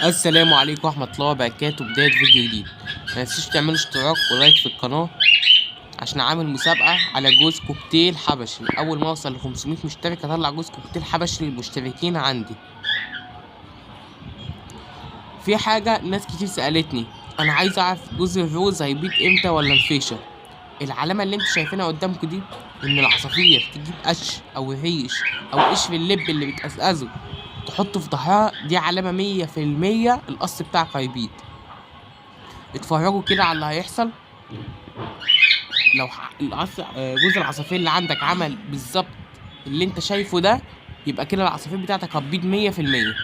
السلام عليكم ورحمة الله وبركاته. بداية فيديو جديد، متنسوش تعملوا اشتراك ولايك في القناة عشان عامل مسابقة على جوز كوكتيل حبشي. أول ما أوصل ل500 مشترك أطلع جوز كوكتيل حبشي للمشتركين عندي. في حاجة ناس كتير سألتني، أنا عايز أعرف جوز الروز هيبيض إمتى ولا الفيشة. العلامة اللي انتوا شايفينها قدامكم دي إن العصافير تجيب قش أو ريش أو قشر اللب اللي بتقزقزه تحطه في ظهرها، دي علامة 100% القص بتاعك هيبيض. اتفرجوا كده على اللي هيحصل. لو جوز العصافير اللي عندك عمل بالظبط اللي انت شايفه ده، يبقى كده العصافير بتاعتك هتبيض 100%.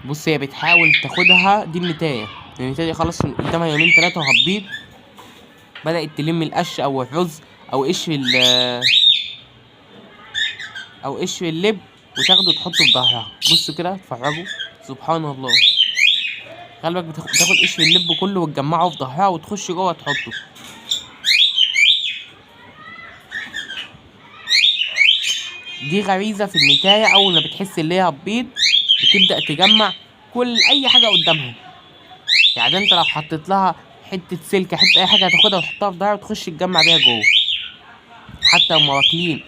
بص، هي بتحاول تاخدها، دي النتاية دي خلاص قدامها يومين 3 وهتبيض. بدأت تلم القش أو الرز أو قشر اللب وتاخده تحطه في ظهرها. بصوا كده، اتفرجوا، سبحان الله. خلي بالك، بتاخد قشر اللب كله وتجمعه في ظهرها وتخش جوه تحطه. دي غريزة في النتاية، أول ما بتحس إن هي هتبيض بتبدأ تجمع أي حاجة قدامها. يعني أنت لو حطيت لها حتة سلكة، حتة أي حاجة هتاخدها وتحطها في ظهرها وتخش تجمع بيها جوه. حتى هما واكلين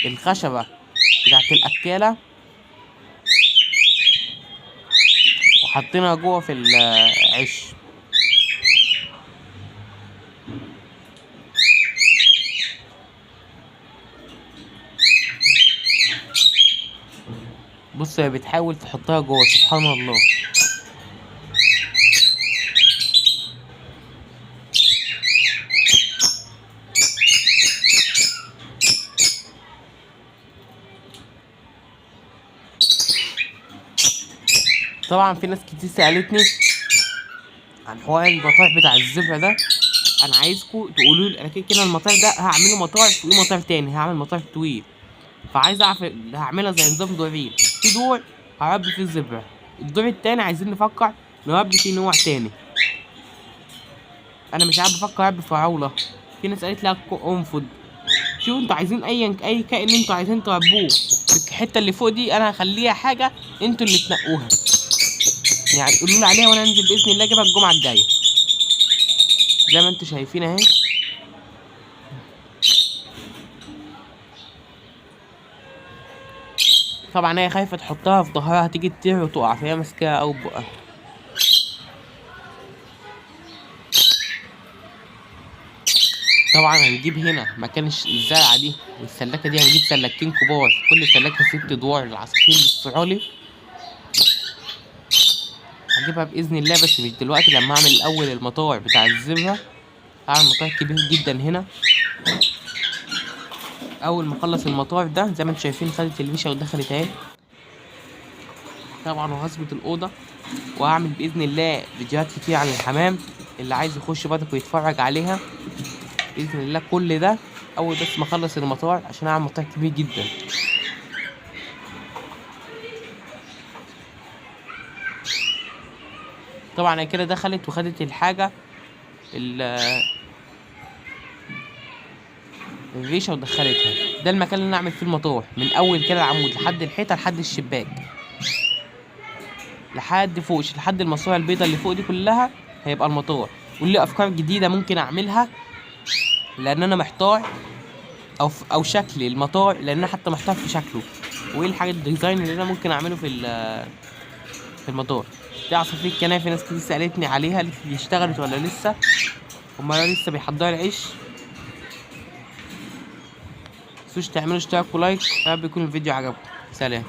الخشبة بتاعت الأكالة وحاطينها جوه في العش. بص، هي بتحاول تحطها جوه، سبحان الله. طبعا في ناس كتير سألتني عن حوار المطار بتاع الزبرة ده. انا عايزكم تقولوا لي، انا كده المطار ده هعمله مطار فوقيه مطار تاني، هعمل مطار طويل. فعايز اعرف هعملها زي نظام دورين. في دور هربي فيه الزبرة، الدور التاني عايزين نفكر نربي فيه نوع تاني. انا مش عارف افكر اربي فراولة. في ناس قالت لي انفض. شوفوا انتوا عايزين اي كائن انتوا عايزين تربوه. الحته اللي فوق دي انا هخليها حاجه انتوا اللي تنقوها، يعني قولوا لي عليها وانا انزل باذن الله اجيبها الجمعه الجايه زي ما انتوا شايفين اهي. طبعا هي خايفه تحطها في ظهرها هتيجي تطير وتقع، فهي ماسكاها او بقى. طبعا هنجيب هنا مكان الزرعه دي والسلاكه دي، هنجيب سلاكتين كبار، كل سلاكه 6 ادوار للعصافير الصعولي. هجيبها باذن الله بس مش دلوقتي، لما اعمل الاول المطار بتاع الزبرة. هعمل مطار كبير جدا هنا. اول ما اخلص المطار ده زي ما انتم شايفين خدت الفيشه ودخلت اهي. طبعا وهظبط الاوضه وهعمل باذن الله فيديوهات كتير عن الحمام، اللي عايز يخش برضك ويتفرج عليها باذن الله. كل ده اول بس ما اخلص المطار عشان اعمل مطار كبير جدا. طبعا هي كده دخلت وخدت الحاجه الريشه ودخلتها. ده المكان اللي نعمل فيه المطار، من اول كده العمود لحد الحيطه لحد الشباك لحد فوقش لحد الماسوره البيضاء اللي فوق دي كلها هيبقى المطار. ولي افكار جديده ممكن اعملها لان انا محتار، او شكل المطار لان انا حتى محتار في شكله، وايه الحاجه الديزاين اللي انا ممكن اعمله في المطار. دي عصافير كنافي، ناس كتير سالتني عليها اشتغلت ولا لسه. هما لسه بيحضروا العيش. متنسوش تعملوا اشتراك ولايك. يا رب يكون الفيديو عجبكم. سلام.